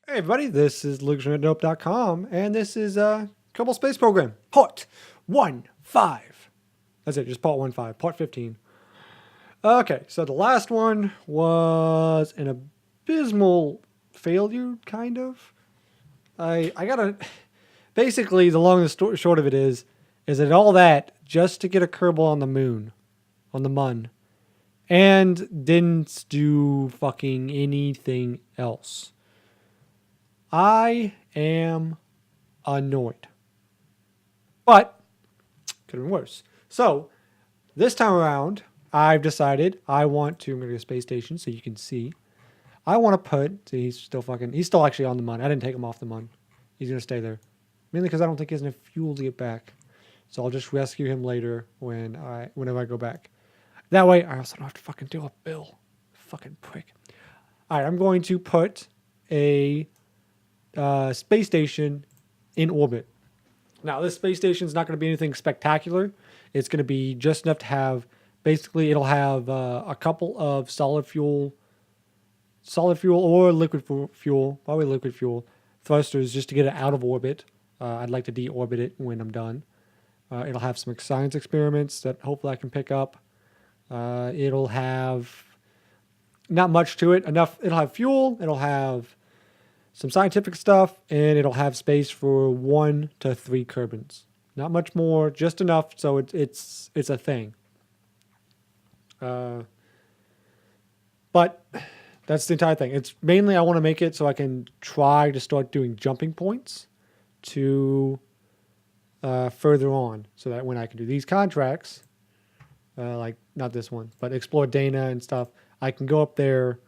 Hey everybody, this is Luke'sRandOpe.com, and this is Kerbal Space Program, Part 1.5. That's it, just Part 1.5, Part 15. Okay, so the last one was an abysmal failure, kind of. I gotta... Basically, the long and short of it is that all that just to get a Kerbal on the moon, on the Mun, and didn't do fucking anything else. I am annoyed. But could have been worse. So this time around, I've decided I'm going to go to a space station so you can see. I want to put, see, he's still actually on the Mun. I didn't take him off the Mun. He's going to stay there. Mainly because I don't think he has enough fuel to get back. So I'll just rescue him later whenever I go back. That way, I also don't have to fucking deal with Bill. Fucking prick. All right, I'm going to put a space station in orbit. Now, this space station is not going to be anything spectacular. It's going to be just enough to have, basically, it'll have a couple of solid fuel or liquid fuel, probably liquid fuel, thrusters just to get it out of orbit. I'd like to deorbit it when I'm done. It'll have some science experiments that hopefully I can pick up. It'll have not much to it. It'll have fuel. It'll have some scientific stuff, and it'll have space for 1 to 3 Kerbals. Not much more, just enough so it's a thing. But that's the entire thing. It's mainly I want to make it so I can try to start doing jumping points to further on, so that when I can do these contracts, like not this one, but explore Dana and stuff, I can go up there,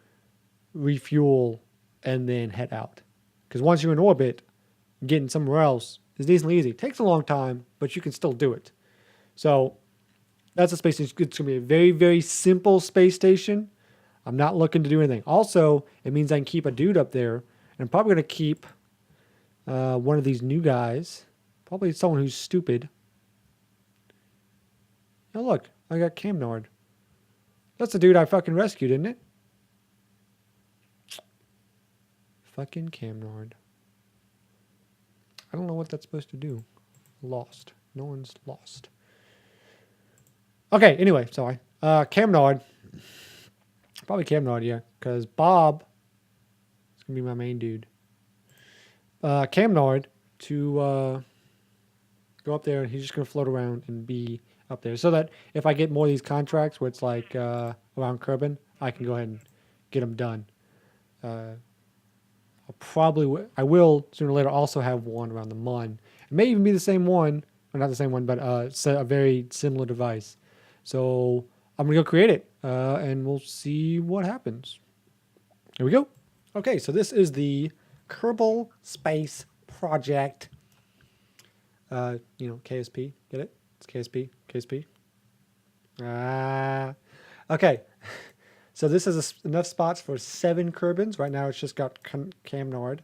refuel, and then head out. Because once you're in orbit, getting somewhere else is decently easy. It takes a long time, but you can still do it. So that's a space station. It's going to be a very, very simple space station. I'm not looking to do anything. Also, it means I can keep a dude up there. And I'm probably going to keep one of these new guys. Probably someone who's stupid. Oh, look. I got Camnard. That's the dude I fucking rescued, isn't it? Fucking Camnard. I don't know what that's supposed to do. Lost. No one's lost. Okay, anyway, sorry. Camnard. Probably Camnard, yeah. Because Bob is going to be my main dude. Camnard to go up there, and he's just going to float around and be up there. So that if I get more of these contracts where it's like around Kerbin, I can go ahead and get them done. I will sooner or later also have one around the Mun. It may even be the same one, or not the same one, but a very similar device. So I'm gonna go create it, and we'll see what happens. Here we go. Okay, so this is the Kerbal Space Project. KSP. Get it? It's KSP. KSP. Okay. So this has enough spots for 7 Kerbins. Right now it's just got Camnard.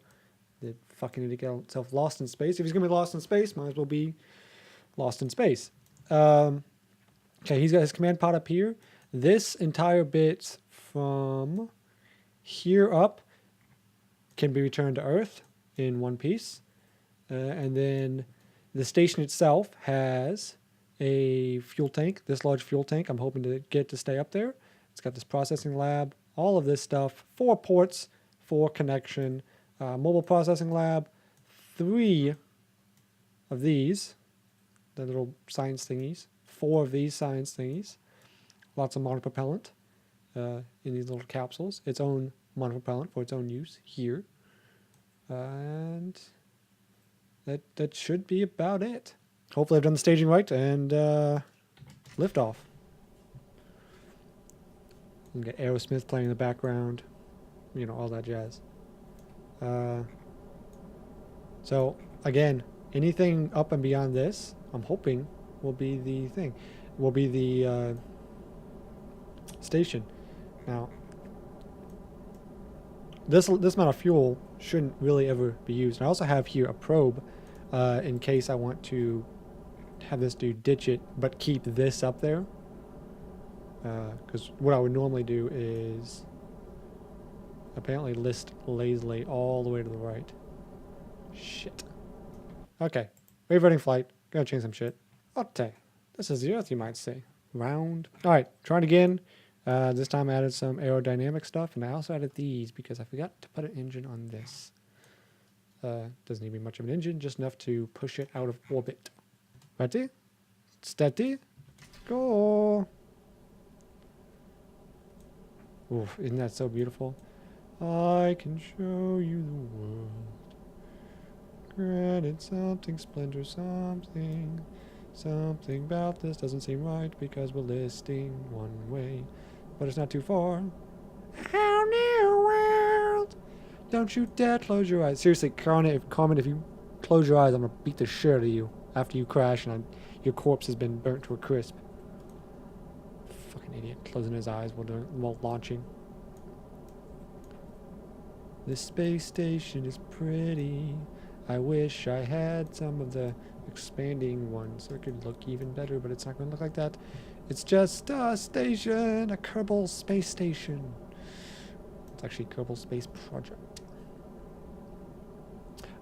They fucking need to get himself lost in space. If he's going to be lost in space, might as well be lost in space. Okay, he's got his command pod up here. This entire bit from here up can be returned to Earth in one piece. And then the station itself has a fuel tank, this large fuel tank. I'm hoping to get to stay up there. It's got this processing lab, all of this stuff, 4 ports, 4 connection, mobile processing lab, 3 of these, the little science thingies, 4 of these science thingies, lots of monopropellant in these little capsules, its own monopropellant for its own use here, and that should be about it. Hopefully I've done the staging right and liftoff. You can get Aerosmith playing in the background, all that jazz. So again, anything up and beyond this, I'm hoping will be the thing, will be the station. Now, this amount of fuel shouldn't really ever be used. And I also have here a probe in case I want to have this dude ditch it, but keep this up there. Because what I would normally do is apparently list lazily all the way to the right. Shit. Okay. Reverting flight. Gotta change some shit. Okay. This is the Earth, you might say. Round. Alright, trying again. This time I added some aerodynamic stuff, and I also added these because I forgot to put an engine on this. Doesn't need to be much of an engine, just enough to push it out of orbit. Ready? Steady? Go! Oof, isn't that so beautiful? I can show you the world. Granted, something splendor, something. Something about this doesn't seem right because we're listing one way. But it's not too far. How new world! Don't you dare close your eyes. Seriously, Carmen, if you close your eyes, I'm gonna beat the shit out of you after you crash and your corpse has been burnt to a crisp. Fucking idiot, closing his eyes while launching. This space station is pretty. I wish I had some of the expanding ones so it could look even better, but it's not going to look like that. It's just a station, a Kerbal space station. It's actually Kerbal Space Project.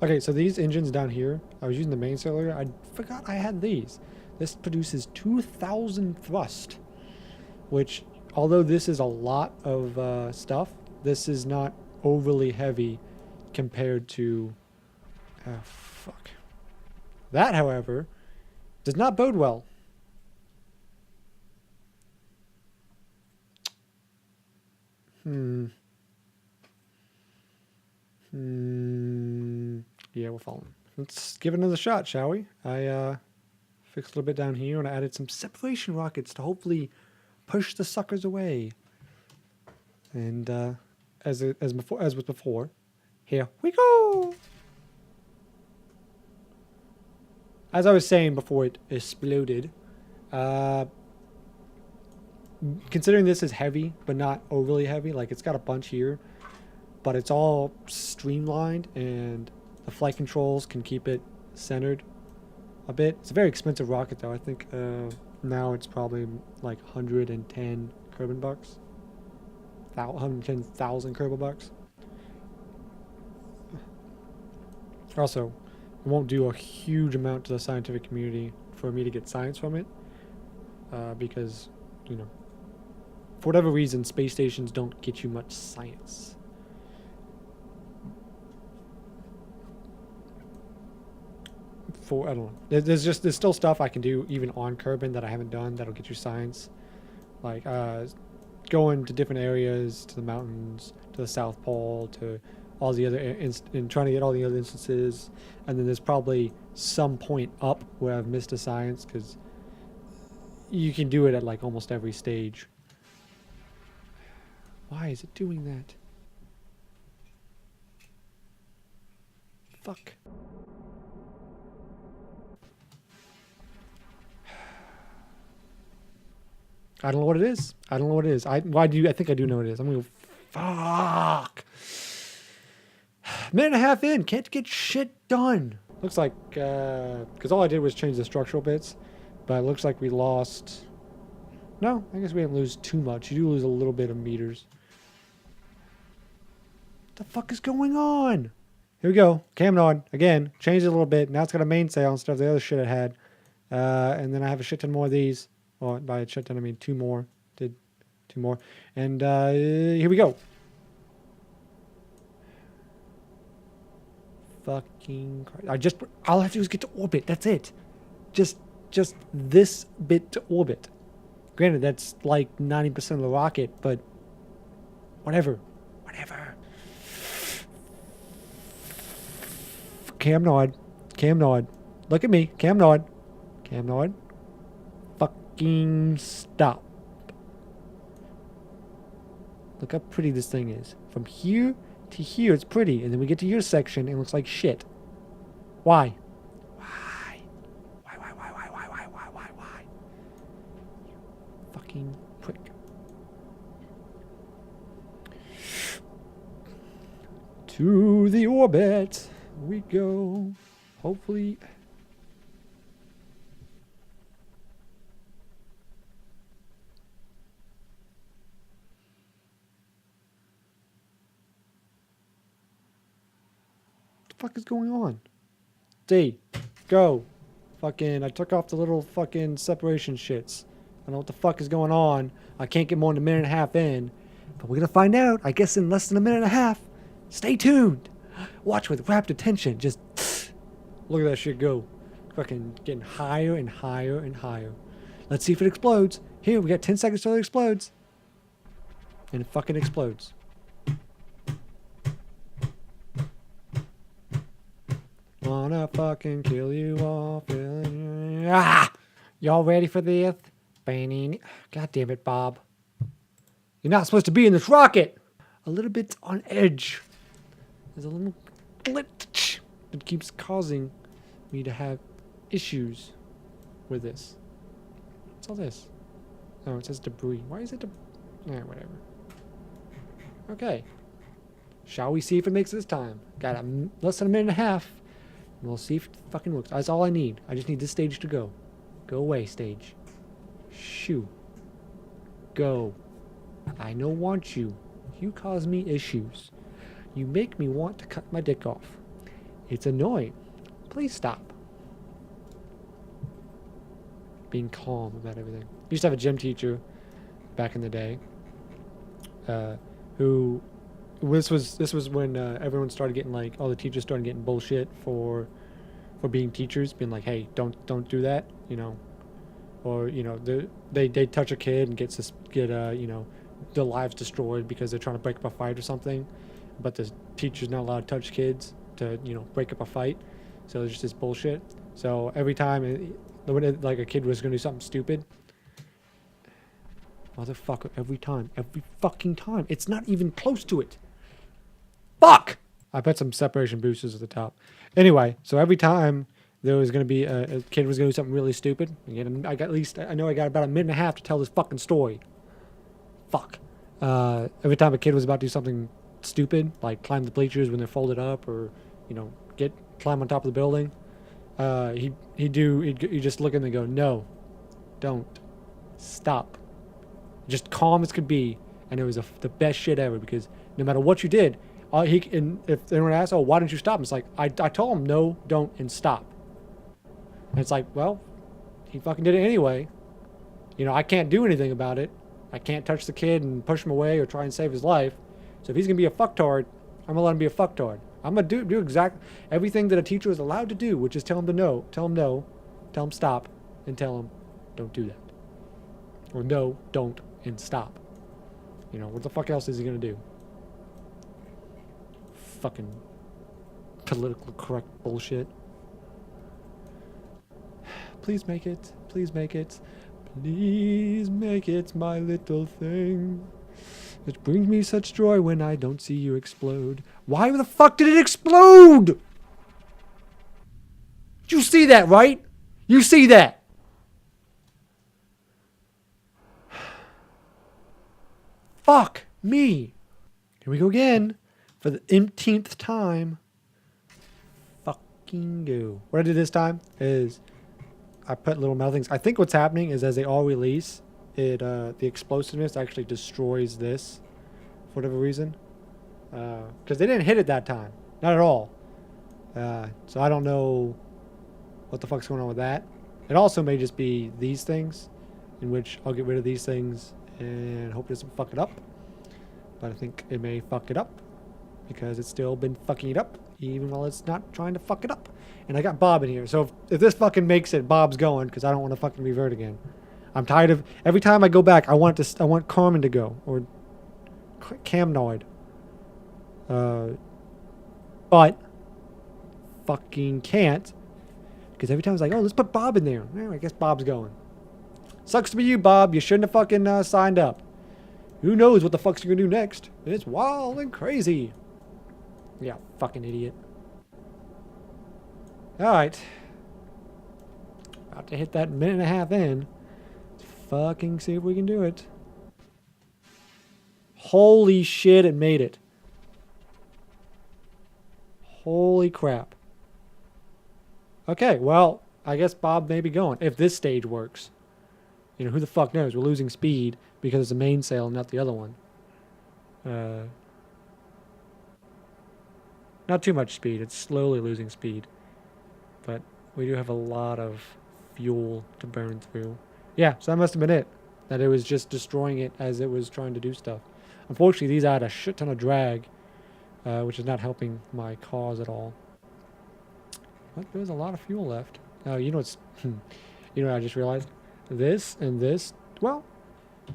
Okay, so these engines down here, I was using the main sail earlier. I forgot I had these. This produces 2,000 thrust, which, although this is a lot of stuff, this is not overly heavy compared to... Oh, fuck. That, however, does not bode well. Yeah, we're following. Let's give it another shot, shall we? I fixed a little bit down here, and I added some separation rockets to hopefully push the suckers away. And as was before, here we go. As I was saying before it exploded, considering this is heavy, but not overly heavy, like it's got a bunch here, but it's all streamlined and the flight controls can keep it centered a bit. It's a very expensive rocket though. I think now it's probably like 110 Kerbal bucks. 110,000 Kerbal bucks. Also, it won't do a huge amount to the scientific community for me to get science from it. Because, you know, for whatever reason, space stations don't get you much science. I don't know. There's still stuff I can do even on Kerbin that I haven't done that'll get you science. Like, going to different areas, to the mountains, to the South Pole, to all the other, and trying to get all the other instances. And then there's probably some point up where I've missed a science, because you can do it at like almost every stage. Why is it doing that? Fuck. I don't know what it is. I don't know what it is. I think I do know what it is. I'm gonna go, fuck. Minute and a half in, can't get shit done. Looks like, because all I did was change the structural bits, but it looks like we lost. No, I guess we didn't lose too much. You do lose a little bit of meters. What the fuck is going on? Here we go. Cam nod again. Changed it a little bit. Now it's got a mainsail instead of the other shit it had. And then I have a shit ton more of these. Well, by a shit ton I mean two more. Did two more. And here we go. Fucking Christ. All I have to do is get to orbit. That's it. Just this bit to orbit. Granted, that's like 90% of the rocket, but whatever. Whatever. Cam nod. Cam nod. Look at me. Cam nod. Cam nod. Fucking stop. Look how pretty this thing is. From here to here, it's pretty. And then we get to your section, and it looks like shit. Why? Why? Why? Fucking prick. To the orbit we go. Hopefully. the fuck is going on? D, go. Fucking, I took off the little fucking separation shits. I don't know what the fuck is going on. I can't get more than a minute and a half in. But we're gonna find out, I guess, in less than a minute and a half. Stay tuned. Watch with rapt attention. Just look at that shit go. Fucking getting higher and higher and higher. Let's see if it explodes. Here, we got 10 seconds till it explodes. And it fucking explodes. Wanna fucking kill you all. Ah! Y'all ready for this? God damn it, Bob. You're not supposed to be in this rocket. A little bit on edge. There's a little glitch that keeps causing me to have issues with this. What's all this? Oh, it says debris. Why is it whatever. Okay. Shall we see if it makes it this time? Got less than a minute and a half. And we'll see if it fucking works. That's all I need. I just need this stage to go. Go away, stage. Shoo. Go. I don't want you. You cause me issues. You make me want to cut my dick off. It's annoying. Please stop. Being calm about everything. I used to have a gym teacher back in the day who this was when everyone started getting like all the teachers started getting bullshit for being teachers, being like, hey, don't do that, you know, or you know they touch a kid and get you know, their lives destroyed because they're trying to break up a fight or something, but the teacher's not allowed to touch kids to, you know, break up a fight. So there's just this bullshit. So every time like a kid was gonna do something stupid, motherfucker, every fucking time, it's not even close to it. Fuck! I put some separation boosters at the top. Anyway, so every time there was gonna be a kid was gonna do something really stupid, again, I know I got about a minute and a half to tell this fucking story. Fuck. Every time a kid was about to do something stupid, like climb the bleachers when they're folded up, or you know, climb on top of the building, he'd just look at them and go, no, don't, stop. Just calm as could be, and it was the best shit ever, because no matter what you did, and if anyone asks, oh, why didn't you stop? It's like, I told him no, don't, and stop. And it's like, well, he fucking did it anyway. You know, I can't do anything about it. I can't touch the kid and push him away or try and save his life. So if he's gonna be a fucktard, I'm gonna let him be a fucktard. I'm gonna do exactly everything that a teacher is allowed to do, which is tell him no, tell him stop, and tell him don't do that. Or no, don't, and stop. You know, what the fuck else is he gonna do? Fucking political correct bullshit. Please make it. Please make it. Please make it, my little thing. It brings me such joy when I don't see you explode. Why the fuck did it explode? Did you see that, right? You see that? Fuck me. Here we go again. For the umpteenth time. Fucking go. What I did this time is I put little metal things. I think what's happening is as they all release, the explosiveness actually destroys this for whatever reason. Because they didn't hit it that time. Not at all. So I don't know what the fuck's going on with that. It also may just be these things, in which I'll get rid of these things and hope it doesn't fuck it up. But I think it may fuck it up, because it's still been fucking it up, even while it's not trying to fuck it up. And I got Bob in here, so if this fucking makes it, Bob's going, because I don't want to fucking revert again. I'm tired of, every time I go back, I want Carmen to go, or Camnoid. But fucking can't, because every time it's like, oh, let's put Bob in there. Well, I guess Bob's going. Sucks to be you, Bob. You shouldn't have fucking signed up. Who knows what the fuck's you gonna do next? It's wild and crazy. Yeah, fucking idiot. Alright. About to hit that minute and a half in. Let's fucking see if we can do it. Holy shit, it made it. Holy crap. Okay, well, I guess Bob may be going, if this stage works. You know, who the fuck knows? We're losing speed because it's the main sail, not the other one. Not too much speed. It's slowly losing speed. But we do have a lot of fuel to burn through. Yeah, so that must have been it. That it was just destroying it as it was trying to do stuff. Unfortunately, these add a shit ton of drag, which is not helping my cause at all. But there's a lot of fuel left. Oh, you know what's... you know what I just realized? This and this... Well,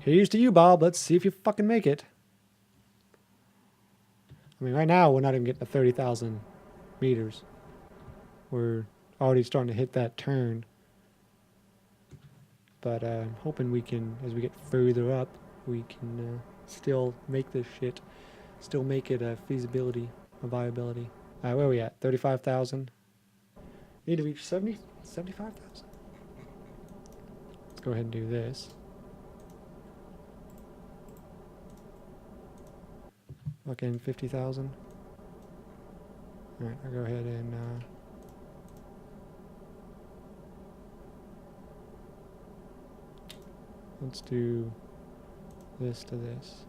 here's to you, Bob. Let's see if you fucking make it. I mean, right now, we're not even getting to 30,000 meters. We're already starting to hit that turn. But I'm hoping we can, as we get further up, we can still make this shit. Still make it a feasibility, a viability. Where are we at? 35,000? Need to reach 70? 75,000? Let's go ahead and do this. Fucking 50,000. Alright, I'll go ahead and let's do this to this.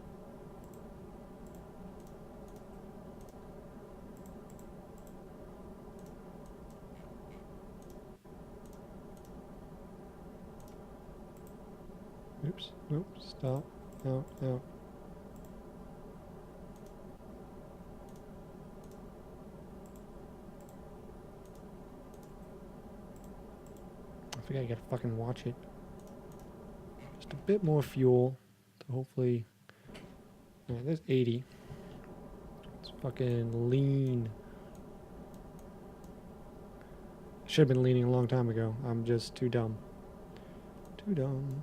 Oops, nope, stop, out, out. I think I gotta fucking watch it. Just a bit more fuel to hopefully... Alright, there's 80. It's fucking lean. Should have been leaning a long time ago. I'm just too dumb. Too dumb.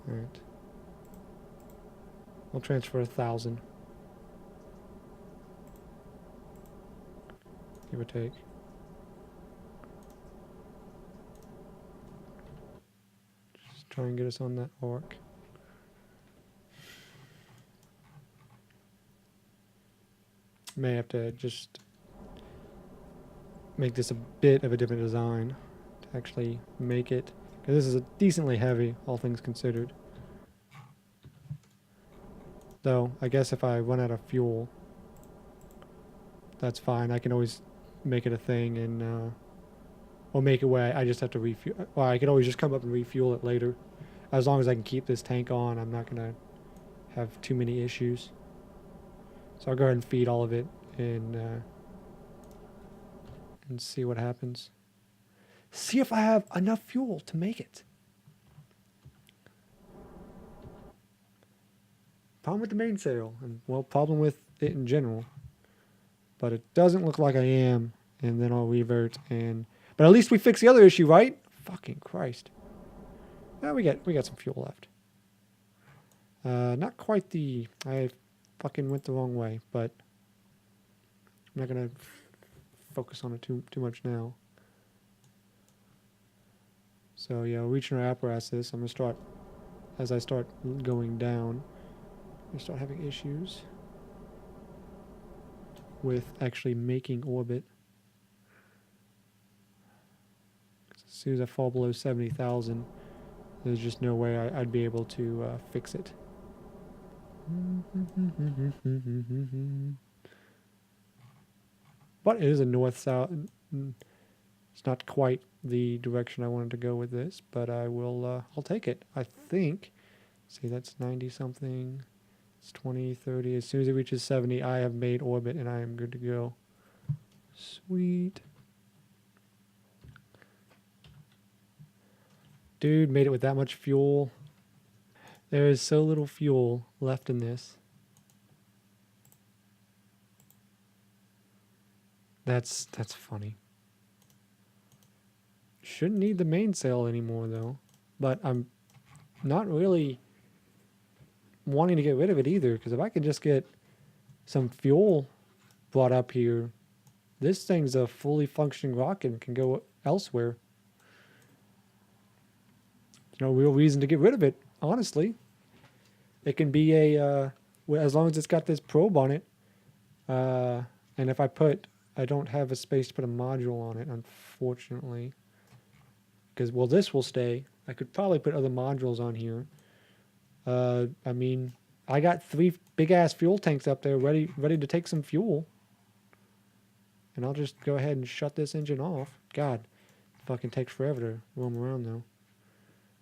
Alright. I'll transfer 1,000. Give or take. Just try and get us on that arc. May have to just make this a bit of a different design to actually make it, because this is a decently heavy, all things considered. Though, I guess if I run out of fuel, that's fine. I can always make it a thing and, or make it where I just have to refuel. Well, I can always just come up and refuel it later. As long as I can keep this tank on, I'm not going to have too many issues. So I'll go ahead and feed all of it and see what happens. See if I have enough fuel to make it. Problem with the mainsail, and well, problem with it in general. But it doesn't look like I am, and then I'll revert and... But at least we fixed the other issue, right? Fucking Christ. Yeah, we got some fuel left. Not quite the... I fucking went the wrong way, but I'm not gonna focus on it too much now. So yeah, reaching our apparatus, I'm gonna start, as I start going down, I start having issues with actually making orbit. As soon as I fall below 70,000, there's just no way I'd be able to fix it. But it is a north-south. It's not quite the direction I wanted to go with this, but I will. I'll take it. I think. See, that's 90 something. It's 20, 30. As soon as it reaches 70, I have made orbit and I am good to go. Sweet. Dude, made it with that much fuel. There is so little fuel left in this. That's funny. Shouldn't need the mainsail anymore though. But I'm not really wanting to get rid of it either, because if I could just get some fuel brought up here, this thing's a fully functioning rocket and can go elsewhere. There's no real reason to get rid of it, honestly. It can be a, as long as it's got this probe on it, and if I don't have a space to put a module on it, unfortunately. Because, well, this will stay. I could probably put other modules on here. I mean, I got 3 big-ass fuel tanks up there ready to take some fuel. And I'll just go ahead and shut this engine off. God, fucking takes forever to roam around, though.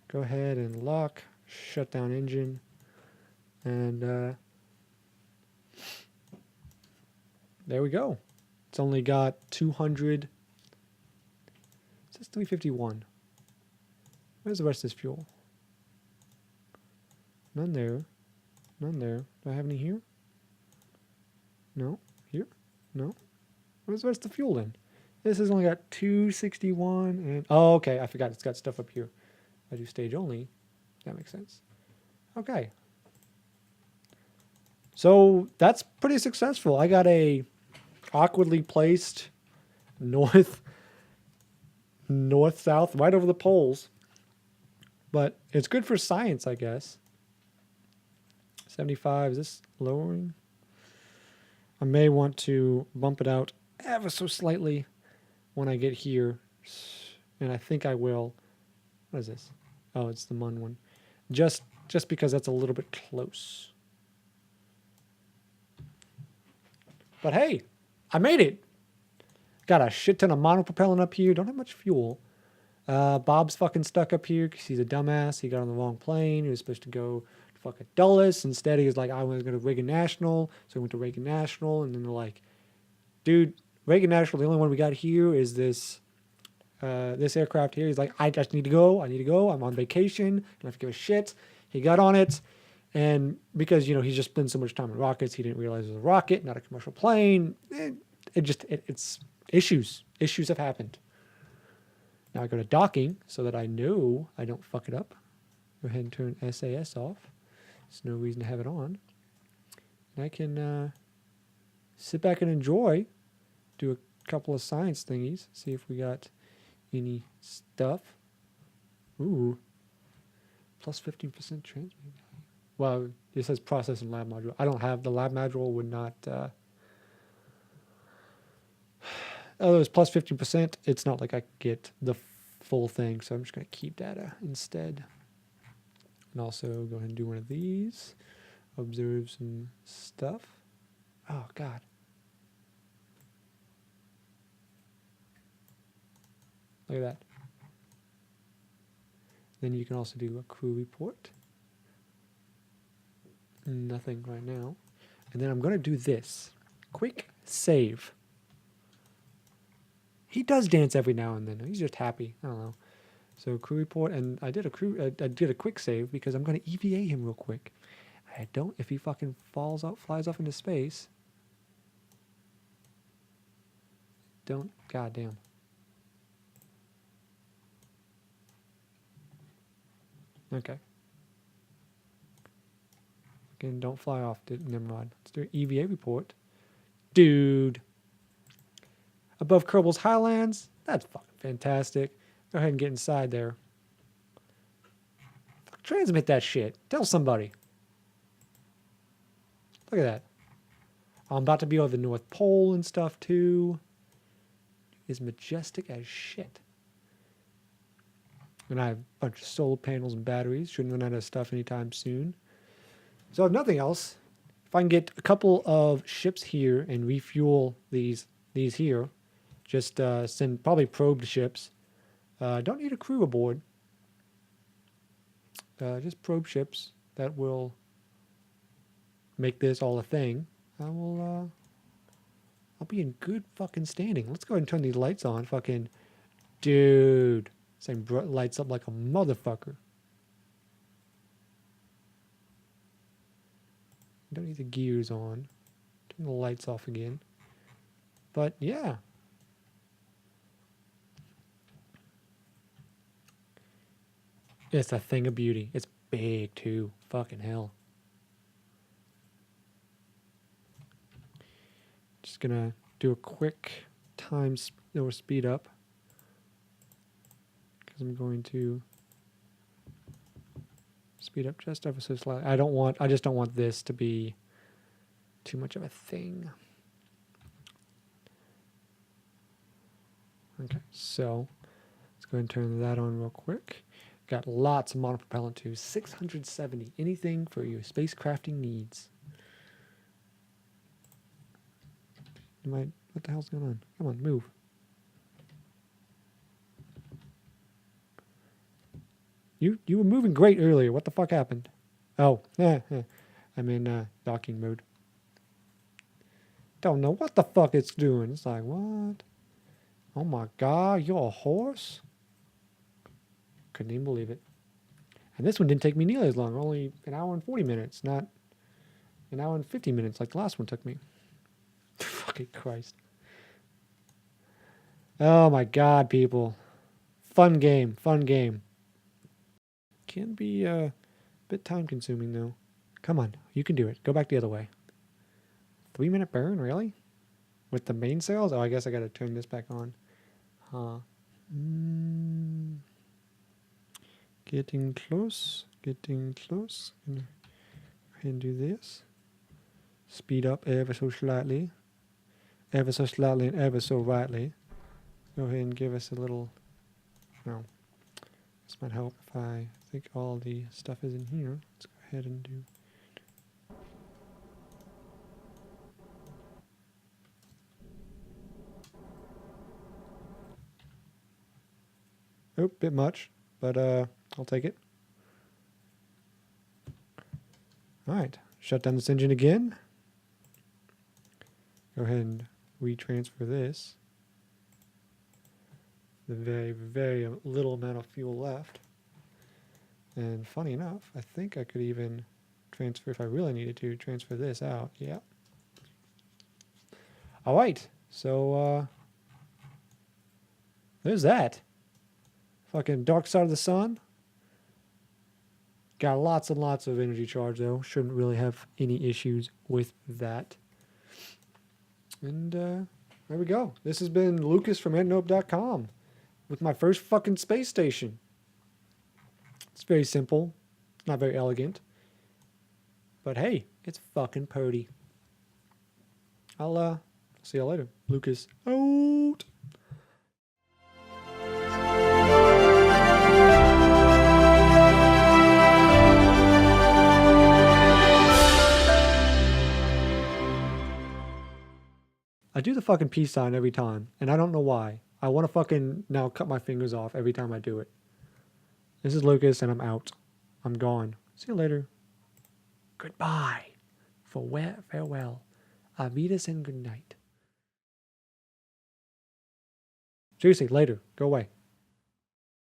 Go ahead and lock, shut down engine, and there we go. It's only got 200. It says 351. Where's the rest of this fuel? None there. None there. Do I have any here? No. Here? No. Where's the rest of the fuel in? This has only got 261 and... Oh, okay. I forgot. It's got stuff up here. I do stage only. That makes sense. Okay. So that's pretty successful. I got a awkwardly placed north, south, right over the poles. But it's good for science, I guess. 75, is this lowering? I may want to bump it out ever so slightly when I get here. And I think I will. What is this? Oh, it's the MUN one. Just because that's a little bit close. But hey, I made it. Got a shit ton of monopropellant up here. Don't have much fuel. Bob's fucking stuck up here because he's a dumbass. He got on the wrong plane. He was supposed to go to fucking Dulles. Instead, he was like, I was going to Reagan National. So he went to Reagan National. And then they're like, dude, Reagan National, the only one we got here is this aircraft here. He's like, I just need to go. I'm on vacation. I don't have to give a shit. He got on it. And because, he's just spent so much time in rockets, he didn't realize it was a rocket, not a commercial plane. It's issues. Issues have happened. Now I go to docking so that I know I don't fuck it up. Go ahead and turn SAS off. There's no reason to have it on. And I can sit back and enjoy, do a couple of science thingies, see if we got any stuff. Ooh, plus 15% transmit value. Well, it says process and lab module. I don't have the lab module. Would not. Oh, it was plus 15%. It's not like I get the full thing, so I'm just going to keep data instead. And also go ahead and do one of these. Observe some stuff. Oh, God. Look at that. Then you can also do a crew report. Nothing right now. And then I'm going to do this. Quick save. He does dance every now and then. He's just happy. I don't know. So crew report, and I did a quick save because I'm going to EVA him real quick. I don't, if he fucking flies off into space. Goddamn. Okay. Again, don't fly off, Nimrod. Let's do an EVA report. Dude. Above Kerbal's Highlands. That's fucking fantastic. Go ahead and get inside there. Transmit that shit. Tell somebody. Look at that. I'm about to be over the North Pole and stuff too. It's majestic as shit. And I have a bunch of solar panels and batteries. Shouldn't run out of stuff anytime soon. So if nothing else, if I can get a couple of ships here and refuel these here, just send probably probed ships. Don't need a crew aboard. Just probe ships that will make this all a thing. I'll be in good fucking standing. Let's go ahead and turn these lights on. Fucking dude. Same lights up like a motherfucker. Don't need the gears on. Turn the lights off again. But yeah. It's a thing of beauty. It's big too. Fucking hell. Just gonna do a quick time or speed up. Because I'm going to speed up just ever so slightly. I just don't want this to be too much of a thing. Okay, so let's go ahead and turn that on real quick. Got lots of monopropellant too. 670. Anything for your spacecrafting needs. What the hell's going on? Come on, move. You were moving great earlier. What the fuck happened? Oh, I'm in docking mode. Don't know what the fuck it's doing. It's like, what? Oh my god, you're a horse? Couldn't even believe it. And this one didn't take me nearly as long. Only an hour and 40 minutes, not an hour and 50 minutes like the last one took me. Fucking Christ. Oh my god, people. Fun game, fun game. Can be a bit time consuming though. Come on, you can do it. Go back the other way. 3-minute burn, really? With the main sails? Oh, I guess I gotta turn this back on. Huh. Getting close, getting close. Gonna go ahead and do this. Speed up ever so slightly. Ever so slightly and ever so rightly. Go ahead and give us a little... No. This might help if I think all the stuff is in here. Let's go ahead and do... Oh, bit much, but I'll take it. Alright, shut down this engine again. Go ahead and retransfer this. The very, very little amount of fuel left. And funny enough, I think I could even transfer, if I really needed to, transfer this out. Yeah. Alright, so there's that. Fucking dark side of the sun. Got lots and lots of energy charge though. Shouldn't really have any issues with that. And there we go. This has been Lucas from ANTINOPE.com with my first fucking space station. It's very simple. Not very elegant. But hey, it's fucking purty. I'll see you later. Lucas out. I do the fucking peace sign every time, and I don't know why. I want to fucking now cut my fingers off every time I do it. This is Lucas, and I'm out. I'm gone. See you later. Goodbye. Farewell. Avidas and good night. Seriously, later. Go away.